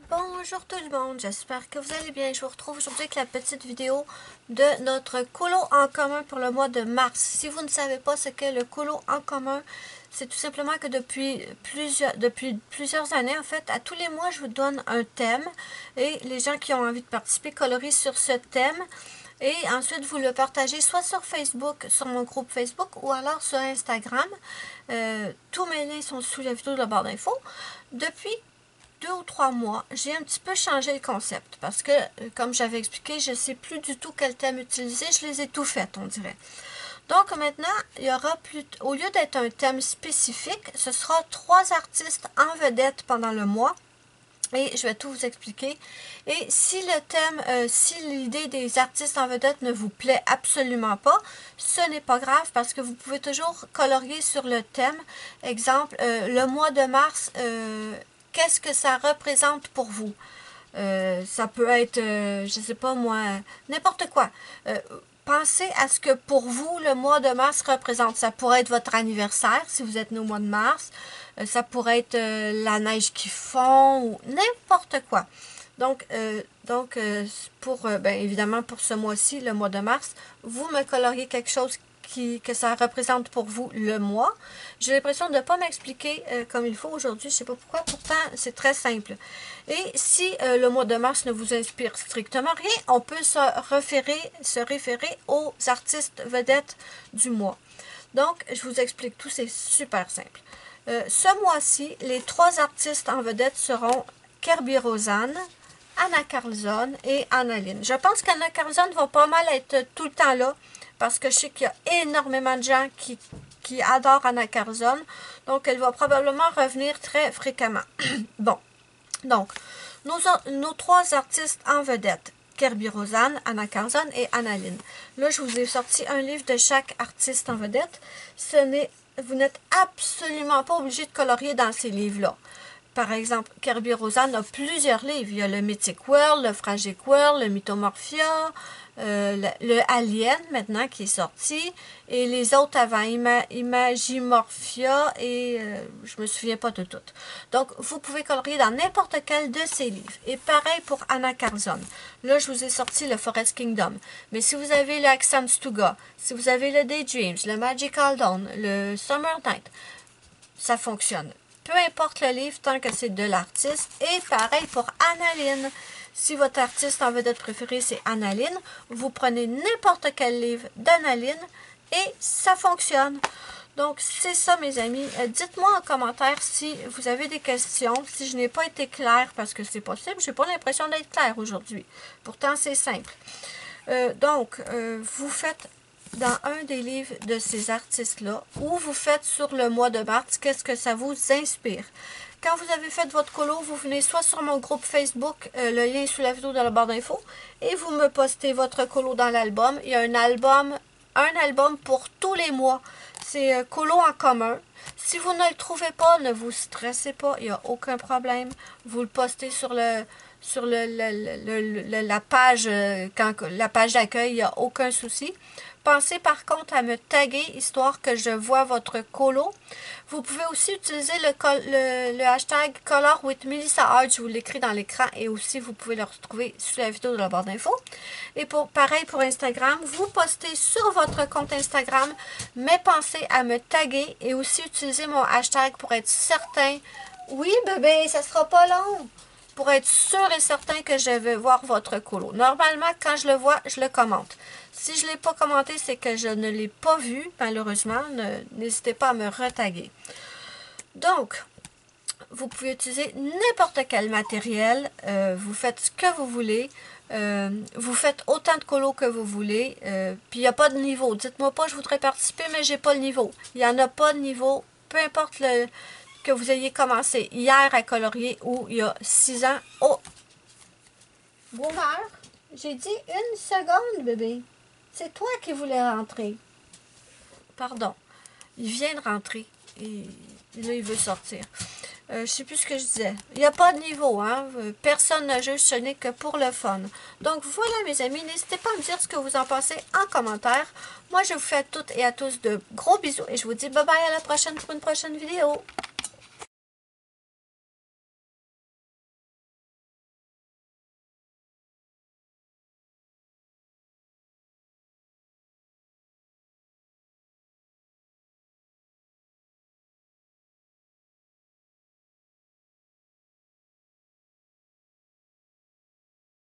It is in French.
Bonjour tout le monde, j'espère que vous allez bien. Je vous retrouve aujourd'hui avec la petite vidéo de notre colo en commun pour le mois de mars. Si vous ne savez pas ce qu'est le colo en commun, c'est tout simplement que depuis plusieurs années, en fait, à tous les mois, je vous donne un thème et les gens qui ont envie de participer colorient sur ce thème. Et ensuite, vous le partagez soit sur Facebook, sur mon groupe Facebook, ou alors sur Instagram. Tous mes liens sont sous la vidéo de la barre d'infos. Depuis 2 ou 3 mois, j'ai un petit peu changé le concept parce que, comme j'avais expliqué, je ne sais plus du tout quel thème utiliser. Je les ai tout faits, on dirait. Donc maintenant, il y aura au lieu d'être un thème spécifique, ce sera 3 artistes en vedette pendant le mois. Et je vais tout vous expliquer. Et si le thème, si l'idée des artistes en vedette ne vous plaît absolument pas, ce n'est pas grave parce que vous pouvez toujours colorier sur le thème. Exemple, le mois de mars, qu'est-ce que ça représente pour vous? Ça peut être, je sais pas moi, n'importe quoi. Pensez à ce que pour vous, le mois de mars représente. Ça pourrait être votre anniversaire, si vous êtes né au mois de mars. Ça pourrait être la neige qui fond, ou n'importe quoi. Donc, évidemment, pour ce mois-ci, le mois de mars, vous me coloriez quelque chose que ça représente pour vous le mois. J'ai l'impression de ne pas m'expliquer comme il faut aujourd'hui. Je ne sais pas pourquoi, pourtant c'est très simple. Et si le mois de mars ne vous inspire strictement rien, on peut se référer aux artistes vedettes du mois. Donc, je vous explique tout, c'est super simple. Ce mois-ci, les 3 artistes en vedette seront Kerby Rosanne, Anna Carlzon et Annaline. Je pense qu'Anna Carlzon va pas mal être tout le temps là, parce que je sais qu'il y a énormément de gens qui adorent Anna Carlzon, donc elle va probablement revenir très fréquemment. Bon, donc, nos 3 artistes en vedette, Kerby Rosanne, Anna Carlzon et Annaline. Là, je vous ai sorti un livre de chaque artiste en vedette. Vous n'êtes absolument pas obligé de colorier dans ces livres-là. Par exemple, Kerby Rosanne a plusieurs livres. Il y a le Mythic World, le Fragic World, le Mythomorphia, le Alien maintenant qui est sorti, et les autres avant, Imagimorphia, et je me souviens pas de toutes. Donc, vous pouvez colorier dans n'importe quel de ces livres. Et pareil pour Anna Carlzon. Là, je vous ai sorti le Forest Kingdom. Mais si vous avez le Accent Stuga, si vous avez le Daydreams, le Magical Dawn, le Summer Night, ça fonctionne. Peu importe le livre, tant que c'est de l'artiste. Et pareil pour Annaline. Si votre artiste en vedette préférée, c'est Annaline, vous prenez n'importe quel livre d'Annaline et ça fonctionne. Donc, c'est ça, mes amis. Dites-moi en commentaire si vous avez des questions, si je n'ai pas été claire, parce que c'est possible. Je n'ai pas l'impression d'être claire aujourd'hui. Pourtant, c'est simple. Vous faites dans un des livres de ces artistes-là, ou vous faites sur le mois de mars, qu'est-ce que ça vous inspire. Quand vous avez fait votre colo, vous venez soit sur mon groupe Facebook, le lien est sous la vidéo dans la barre d'infos, et vous me postez votre colo dans l'album. Il y a un album pour tous les mois. C'est colo en commun. Si vous ne le trouvez pas, ne vous stressez pas, il n'y a aucun problème. Vous le postez sur la page, la page d'accueil, il n'y a aucun souci. Pensez par contre à me taguer, histoire que je vois votre colo. Vous pouvez aussi utiliser le hashtag Color with Melissa Art, je vous l'écris dans l'écran, et aussi vous pouvez le retrouver sous la vidéo de la barre d'infos. Et pareil pour Instagram, vous postez sur votre compte Instagram, mais pensez à me taguer et aussi utiliser mon hashtag pour être certain. Oui bébé, ça sera pas long. Pour être sûr et certain que je vais voir votre colo. Normalement, quand je le vois, je le commente. Si je ne l'ai pas commenté, c'est que je ne l'ai pas vu, malheureusement. N'hésitez pas à me retaguer. Donc, vous pouvez utiliser n'importe quel matériel. Vous faites ce que vous voulez. Vous faites autant de colos que vous voulez. Puis, il n'y a pas de niveau. Dites-moi pas, je voudrais participer, mais j'ai pas le niveau. Il n'y en a pas de niveau. Peu importe que vous ayez commencé hier à colorier ou il y a 6 ans. Oh! Boomer, j'ai dit 1 seconde, bébé. C'est toi qui voulais rentrer. Pardon. Il vient de rentrer. Et là, il veut sortir. Je sais plus ce que je disais. Il n'y a pas de niveau, hein. Personne ne juge, ce n'est que pour le fun. Donc voilà, mes amis, n'hésitez pas à me dire ce que vous en pensez en commentaire. Moi, je vous fais à toutes et à tous de gros bisous et je vous dis bye bye à la prochaine pour une prochaine vidéo.